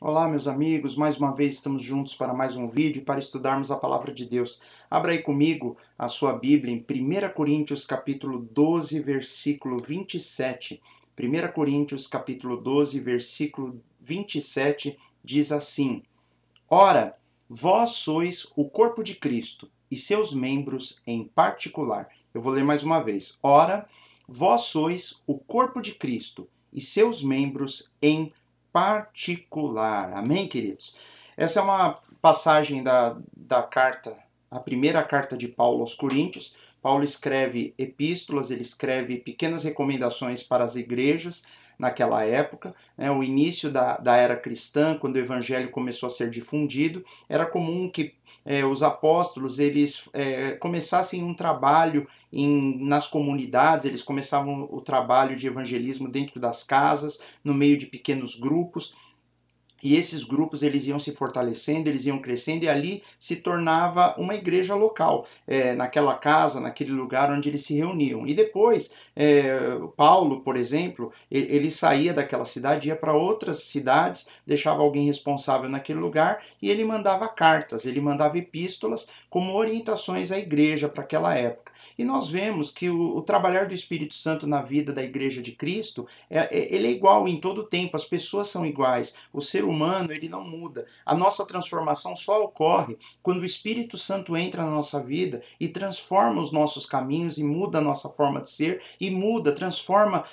Olá, meus amigos, mais uma vez estamos juntos para mais um vídeo para estudarmos a Palavra de Deus. Abra aí comigo a sua Bíblia em 1 Coríntios capítulo 12, versículo 27. 1 Coríntios capítulo 12, versículo 27 diz assim: Ora, vós sois o corpo de Cristo e seus membros em particular. Eu vou ler mais uma vez. Ora, vós sois o corpo de Cristo e seus membros em particular. Amém, queridos? Essa é uma passagem da carta, a primeira carta de Paulo aos Coríntios. Paulo escreve epístolas, ele escreve pequenas recomendações para as igrejas naquela época, né? O início da era cristã, quando o evangelho começou a ser difundido, era comum que os apóstolos eles começassem um trabalho nas comunidades, eles começavam o trabalho de evangelismo dentro das casas, no meio de pequenos grupos. E esses grupos eles iam se fortalecendo, eles iam crescendo e ali se tornava uma igreja local, naquela casa, naquele lugar onde eles se reuniam. E depois, Paulo, por exemplo, ele saía daquela cidade, ia para outras cidades, deixava alguém responsável naquele lugar e ele mandava cartas, ele mandava epístolas como orientações à igreja para aquela época. E nós vemos que o trabalhar do Espírito Santo na vida da igreja de Cristo, ele é igual em todo o tempo, as pessoas são iguais, o ser humano ele não muda. A nossa transformação só ocorre quando o Espírito Santo entra na nossa vida e transforma os nossos caminhos e muda a nossa forma de ser e transforma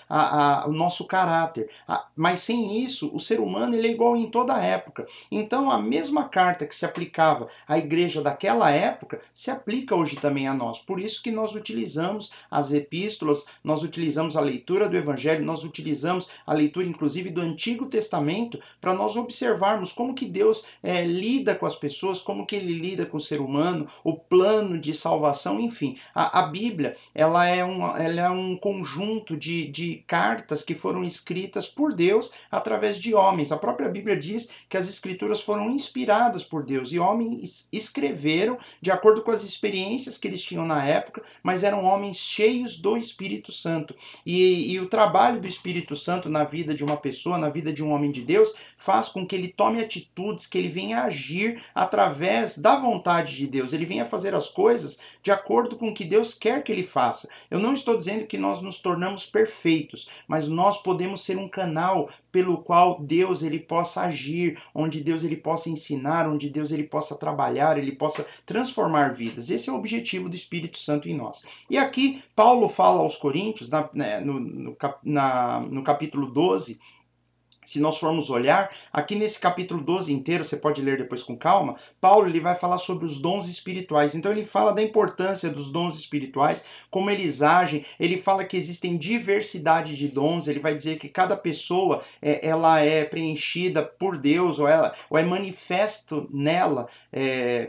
o nosso caráter. Mas sem isso, o ser humano ele é igual em toda época. Então a mesma carta que se aplicava à igreja daquela época se aplica hoje também a nós. Por isso que nós utilizamos as epístolas, nós utilizamos a leitura do Evangelho, nós utilizamos a leitura inclusive do Antigo Testamento para nós observarmos como que Deus lida com as pessoas, como que ele lida com o ser humano, o plano de salvação, enfim. A Bíblia ela é um conjunto de cartas que foram escritas por Deus através de homens. A própria Bíblia diz que as escrituras foram inspiradas por Deus e homens escreveram de acordo com as experiências que eles tinham na época, mas eram homens cheios do Espírito Santo. E o trabalho do Espírito Santo na vida de uma pessoa, na vida de um homem de Deus, faz com que ele tome atitudes, que ele venha agir através da vontade de Deus. Ele venha fazer as coisas de acordo com o que Deus quer que ele faça. Eu não estou dizendo que nós nos tornamos perfeitos, mas nós podemos ser um canal pelo qual Deus ele possa agir, onde Deus ele possa ensinar, onde Deus ele possa trabalhar, ele possa transformar vidas. Esse é o objetivo do Espírito Santo em nós. E aqui Paulo fala aos Coríntios, no capítulo 12, se nós formos olhar, aqui nesse capítulo 12 inteiro, você pode ler depois com calma, Paulo ele vai falar sobre os dons espirituais. Então ele fala da importância dos dons espirituais, como eles agem, ele fala que existem diversidade de dons, ele vai dizer que cada pessoa ela é preenchida por Deus, ou é manifesto nela,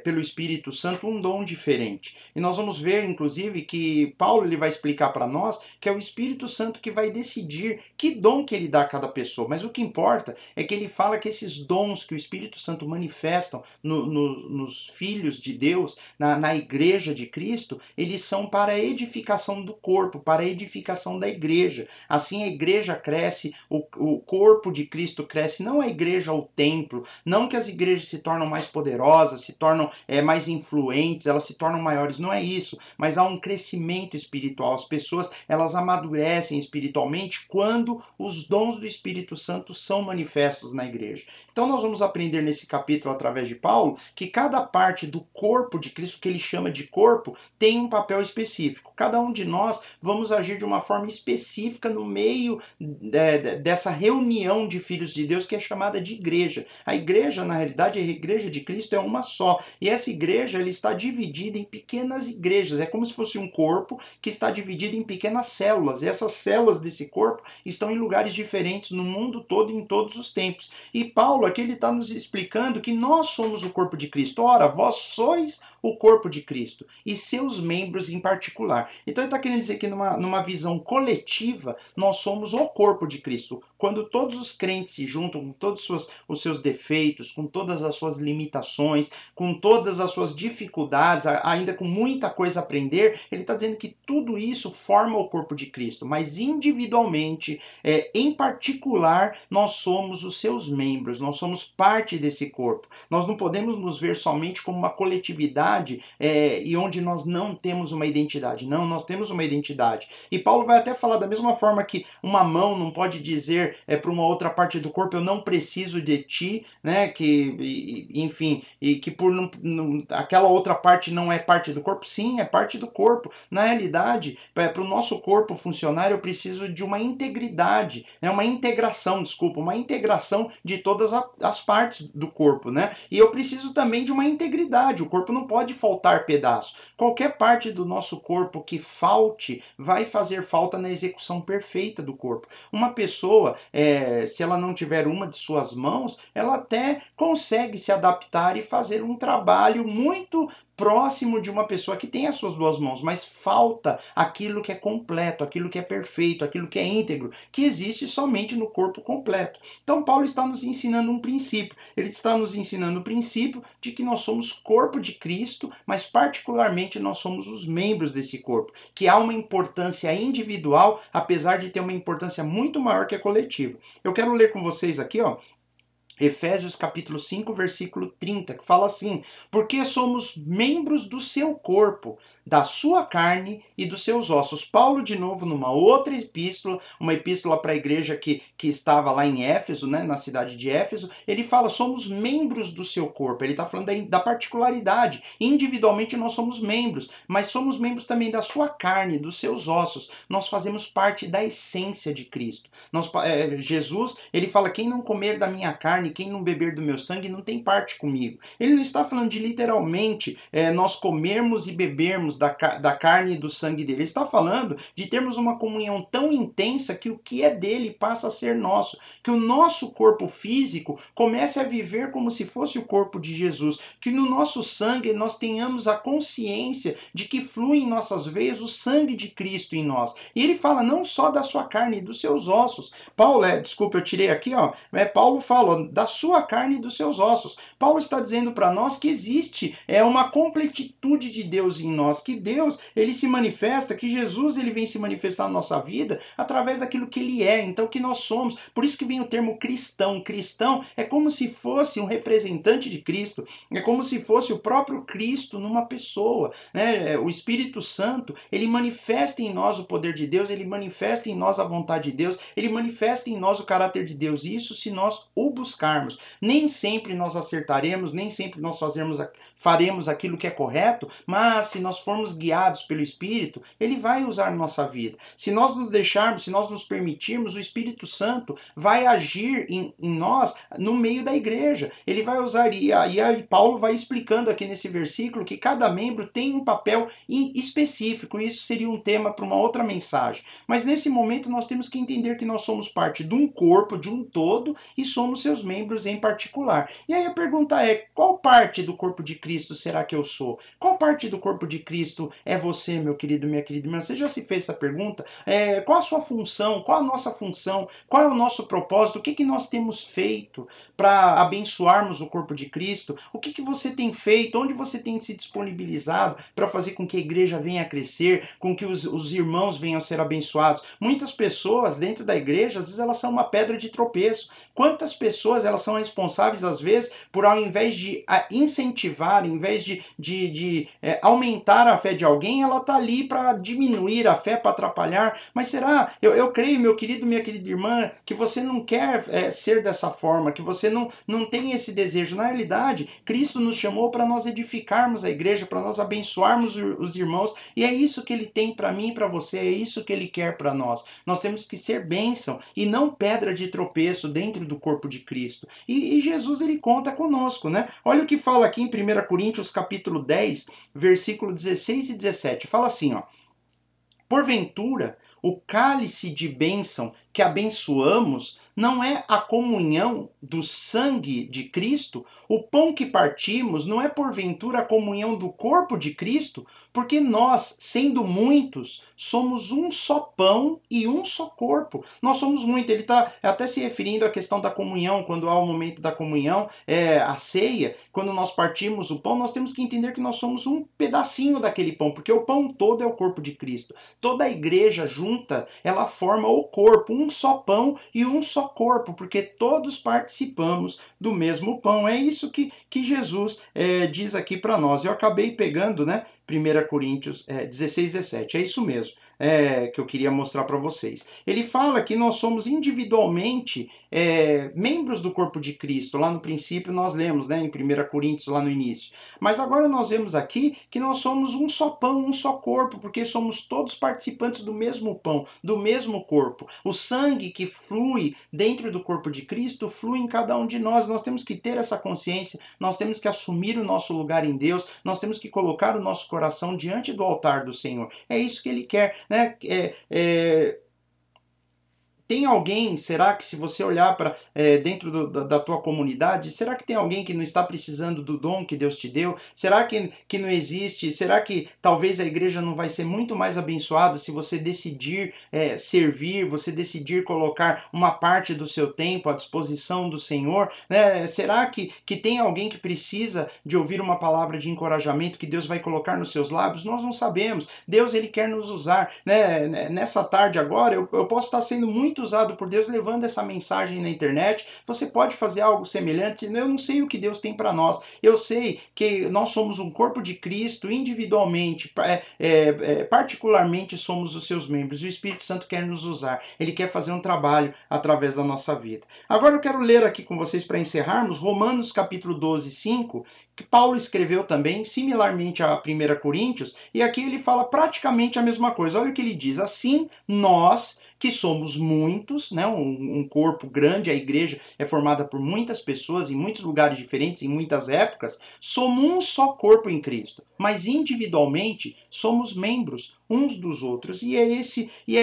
pelo Espírito Santo, um dom diferente. E nós vamos ver, inclusive, que Paulo ele vai explicar para nós que é o Espírito Santo que vai decidir que dom que ele dá a cada pessoa, mas o que importa é que ele fala que esses dons que o Espírito Santo manifestam nos filhos de Deus, na igreja de Cristo, eles são para a edificação do corpo, para a edificação da igreja. Assim a igreja cresce, o corpo de Cristo cresce, não a igreja o templo, não que as igrejas se tornam mais poderosas, se tornam mais influentes, elas se tornam maiores, não é isso, mas há um crescimento espiritual. As pessoas elas amadurecem espiritualmente quando os dons do Espírito Santo são manifestos na igreja. Então nós vamos aprender nesse capítulo, através de Paulo, que cada parte do corpo de Cristo, que ele chama de corpo, tem um papel específico. Cada um de nós vamos agir de uma forma específica no meio dessa reunião de filhos de Deus que é chamada de igreja. A igreja, na realidade, a igreja de Cristo é uma só. E essa igreja ela está dividida em pequenas igrejas. É como se fosse um corpo que está dividido em pequenas células. E essas células desse corpo estão em lugares diferentes no mundo todo e em todos os tempos. E Paulo aqui ele está nos explicando que nós somos o corpo de Cristo. Ora, vós sois o corpo de Cristo e seus membros em particular. particular. Então ele está querendo dizer que numa visão coletiva, nós somos o corpo de Cristo. Quando todos os crentes se juntam com todos os seus defeitos, com todas as suas limitações, com todas as suas dificuldades, ainda com muita coisa a aprender, ele está dizendo que tudo isso forma o corpo de Cristo, mas individualmente, em particular, nós somos os seus membros, nós somos parte desse corpo. Nós não podemos nos ver somente como uma coletividade e onde nós não temos uma identidade. Não, nós temos uma identidade. E Paulo vai até falar da mesma forma que uma mão não pode dizer para uma outra parte do corpo, eu não preciso de ti, né? Enfim, e que por aquela outra parte não é parte do corpo. Sim, é parte do corpo. Na realidade, para o nosso corpo funcionar, eu preciso de uma integridade, né? Uma integração de todas as partes do corpo, né? E eu preciso também de uma integridade. O corpo não pode faltar pedaço. Qualquer parte do nosso corpo que falte vai fazer falta na execução perfeita do corpo. Uma pessoa, se ela não tiver uma de suas mãos, ela até consegue se adaptar e fazer um trabalho muito próximo de uma pessoa que tem as suas duas mãos, mas falta aquilo que é completo, aquilo que é perfeito, aquilo que é íntegro, que existe somente no corpo completo. Então Paulo está nos ensinando um princípio. Ele está nos ensinando o princípio de que nós somos corpo de Cristo, mas particularmente nós somos os membros desse corpo, que há uma importância individual, apesar de ter uma importância muito maior que a coletiva. Eu quero ler com vocês aqui, Efésios capítulo 5, versículo 30, que fala assim: porque somos membros do seu corpo, da sua carne e dos seus ossos. Paulo, de novo, numa outra epístola, uma epístola para a igreja que estava lá em Éfeso, né, na cidade de Éfeso, ele fala, somos membros do seu corpo. Ele está falando da particularidade. Individualmente nós somos membros, mas somos membros também da sua carne, dos seus ossos. Nós fazemos parte da essência de Cristo. Jesus, ele fala, quem não comer da minha carne, quem não beber do meu sangue não tem parte comigo. Ele não está falando de literalmente nós comermos e bebermos da carne e do sangue dele. Ele está falando de termos uma comunhão tão intensa que o que é dele passa a ser nosso. Que o nosso corpo físico comece a viver como se fosse o corpo de Jesus. Que no nosso sangue nós tenhamos a consciência de que flui em nossas veias o sangue de Cristo em nós. E ele fala não só da sua carne e dos seus ossos. Paulo, desculpa, eu tirei aqui, Paulo fala da sua carne e dos seus ossos. Paulo está dizendo para nós que existe uma completitude de Deus em nós, que Deus, ele se manifesta, que Jesus, ele vem se manifestar na nossa vida através daquilo que ele é, então que nós somos. Por isso que vem o termo cristão. Cristão é como se fosse um representante de Cristo, é como se fosse o próprio Cristo numa pessoa, né? O Espírito Santo, ele manifesta em nós o poder de Deus, ele manifesta em nós a vontade de Deus, ele manifesta em nós o caráter de Deus, e isso se nós o buscarmos. Nem sempre nós acertaremos, nem sempre nós faremos aquilo que é correto, mas se nós formos guiados pelo Espírito, ele vai usar nossa vida. Se nós nos deixarmos, se nós nos permitirmos, o Espírito Santo vai agir em nós no meio da igreja. Ele vai usar, e aí Paulo vai explicando aqui nesse versículo que cada membro tem um papel específico, e isso seria um tema para uma outra mensagem. Mas nesse momento nós temos que entender que nós somos parte de um corpo, de um todo, e somos seus membros em particular. E aí a pergunta é, qual parte do corpo de Cristo será que eu sou? Qual parte do corpo de Cristo é você, meu querido, minha querida irmã? Você já se fez essa pergunta? Qual a sua função? Qual a nossa função? Qual é o nosso propósito? O que nós temos feito para abençoarmos o corpo de Cristo? O que você tem feito? Onde você tem se disponibilizado para fazer com que a igreja venha a crescer, com que os irmãos venham a ser abençoados? Muitas pessoas dentro da igreja, às vezes elas são uma pedra de tropeço. Quantas pessoas elas são responsáveis, às vezes, por ao invés de incentivar, ao invés de aumentar a fé de alguém, ela está ali para diminuir a fé, para atrapalhar. Mas será? Eu creio, meu querido, minha querida irmã, que você não quer ser dessa forma, que você não tem esse desejo. Na realidade, Cristo nos chamou para nós edificarmos a igreja, para nós abençoarmos os irmãos, e é isso que ele tem para mim e para você, é isso que ele quer para nós. Nós temos que ser bênção e não pedra de tropeço dentro do corpo de Cristo. E Jesus, ele conta conosco, né? Olha o que fala aqui em 1 Coríntios capítulo 10, versículo 16 e 17. Fala assim, porventura, o cálice de bênção que abençoamos não é a comunhão do sangue de Cristo? O pão que partimos não é porventura a comunhão do corpo de Cristo? Porque nós, sendo muitos, somos um só pão e um só corpo. Nós somos muitos. Ele está até se referindo à questão da comunhão, quando há o momento da comunhão, a ceia, quando nós partimos o pão, nós temos que entender que nós somos um pedacinho daquele pão, porque o pão todo é o corpo de Cristo. Toda a igreja junta, ela forma o corpo, um só pão e um só corpo, porque todos participamos do mesmo pão. É isso que Jesus diz aqui para nós. Eu acabei pegando, né, 1 Coríntios 16, 17. É isso mesmo que eu queria mostrar para vocês. Ele fala que nós somos individualmente membros do corpo de Cristo. Lá no princípio nós lemos, né, em 1 Coríntios, lá no início. Mas agora nós vemos aqui que nós somos um só pão, um só corpo, porque somos todos participantes do mesmo pão, do mesmo corpo. O sangue que flui dentro do corpo de Cristo flui em cada um de nós. Nós temos que ter essa consciência, nós temos que assumir o nosso lugar em Deus, nós temos que colocar o nosso coração diante do altar do Senhor. É isso que Ele quer, né? Tem alguém, será que se você olhar para dentro da tua comunidade, será que tem alguém que não está precisando do dom que Deus te deu? Será que não existe? Será que talvez a igreja não vai ser muito mais abençoada se você decidir servir, você decidir colocar uma parte do seu tempo à disposição do Senhor? Né? Será que tem alguém que precisa de ouvir uma palavra de encorajamento que Deus vai colocar nos seus lábios? Nós não sabemos. Deus, Ele quer nos usar. Né? Nessa tarde agora, eu posso estar sendo muito usado por Deus, levando essa mensagem na internet. Você pode fazer algo semelhante. Eu não sei o que Deus tem para nós. Eu sei que nós somos um corpo de Cristo individualmente, particularmente somos os seus membros. O Espírito Santo quer nos usar. Ele quer fazer um trabalho através da nossa vida. Agora eu quero ler aqui com vocês para encerrarmos Romanos capítulo 12, 5, que Paulo escreveu também, similarmente a 1 Coríntios, e aqui ele fala praticamente a mesma coisa. Olha o que ele diz: assim nós, que somos muitos, né, um corpo grande, a igreja é formada por muitas pessoas em muitos lugares diferentes, em muitas épocas, somos um só corpo em Cristo, mas individualmente somos membros uns dos outros. E é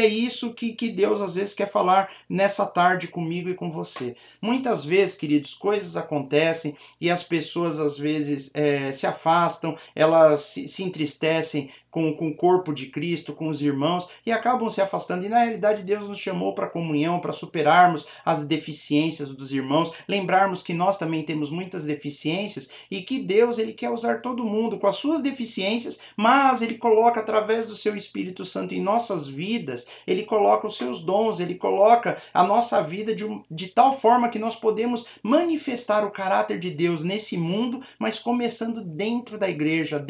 isso que Deus às vezes quer falar nessa tarde comigo e com você. Muitas vezes, queridos, coisas acontecem e as pessoas às vezes se afastam, elas se entristecem com o corpo de Cristo, com os irmãos, e acabam se afastando. E na realidade Deus nos chamou para a comunhão, para superarmos as deficiências dos irmãos, lembrarmos que nós também temos muitas deficiências e que Deus, Ele quer usar todo mundo com as suas deficiências, mas Ele coloca através do seu Espírito Santo em nossas vidas, Ele coloca os seus dons, Ele coloca a nossa vida de tal forma que nós podemos manifestar o caráter de Deus nesse mundo, mas começando dentro da igreja,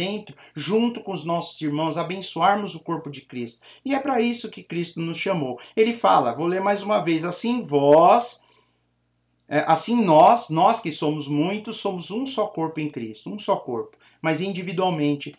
junto com os nossos irmãos, abençoarmos o corpo de Cristo. E é para isso que Cristo nos chamou. Ele fala, vou ler mais uma vez, assim nós que somos muitos, somos um só corpo em Cristo, um só corpo, mas individualmente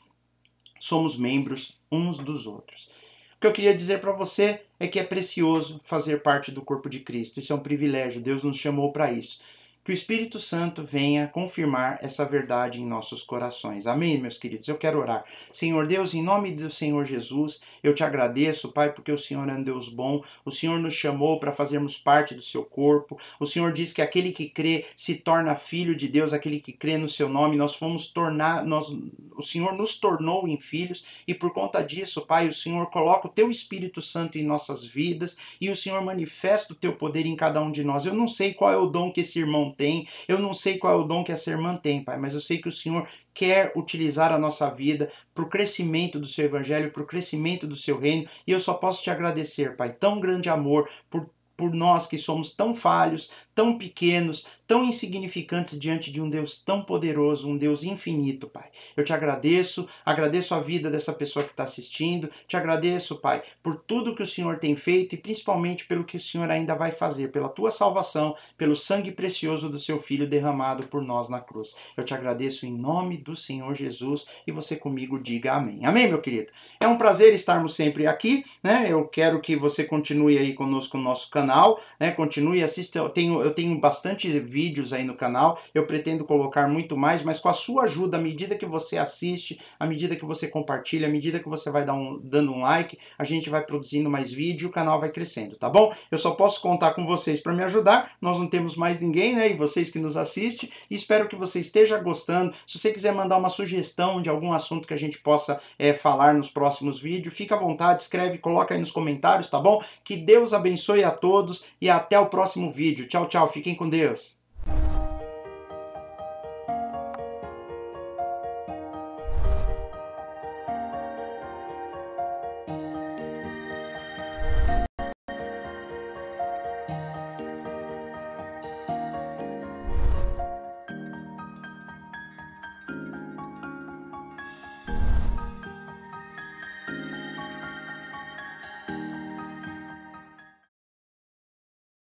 somos membros uns dos outros. O que eu queria dizer para você é que é precioso fazer parte do corpo de Cristo. Isso é um privilégio, Deus nos chamou para isso. Que o Espírito Santo venha confirmar essa verdade em nossos corações. Amém, meus queridos? Eu quero orar. Senhor Deus, em nome do Senhor Jesus, eu te agradeço, Pai, porque o Senhor é um Deus bom. O Senhor nos chamou para fazermos parte do seu corpo. O Senhor diz que aquele que crê se torna filho de Deus, aquele que crê no seu nome. O Senhor nos tornou em filhos e por conta disso, Pai, o Senhor coloca o teu Espírito Santo em nossas vidas e o Senhor manifesta o teu poder em cada um de nós. Eu não sei qual é o dom que esse irmão tem, eu não sei qual é o dom que essa irmã tem, Pai, mas eu sei que o Senhor quer utilizar a nossa vida para o crescimento do seu evangelho, para o crescimento do seu reino, e eu só posso te agradecer, Pai, tão grande amor por nós que somos tão falhos, tão pequenos, tão insignificantes diante de um Deus tão poderoso, um Deus infinito, Pai. Eu te agradeço a vida dessa pessoa que está assistindo, te agradeço, Pai, por tudo que o Senhor tem feito e principalmente pelo que o Senhor ainda vai fazer, pela tua salvação, pelo sangue precioso do seu Filho derramado por nós na cruz. Eu te agradeço em nome do Senhor Jesus e você comigo diga amém. Amém, meu querido? É um prazer estarmos sempre aqui, né? Eu quero que você continue aí conosco no nosso canal, né? Continue, assista, eu tenho bastante vídeos aí no canal, eu pretendo colocar muito mais, mas com a sua ajuda, à medida que você assiste, à medida que você compartilha, à medida que você vai dando um like, a gente vai produzindo mais vídeo e o canal vai crescendo, tá bom? Eu só posso contar com vocês para me ajudar, nós não temos mais ninguém, né? E vocês que nos assistem, espero que você esteja gostando. Se você quiser mandar uma sugestão de algum assunto que a gente possa falar nos próximos vídeos, fica à vontade, escreve, coloca aí nos comentários, tá bom? Que Deus abençoe a todos e até o próximo vídeo. Tchau, tchau, fiquem com Deus.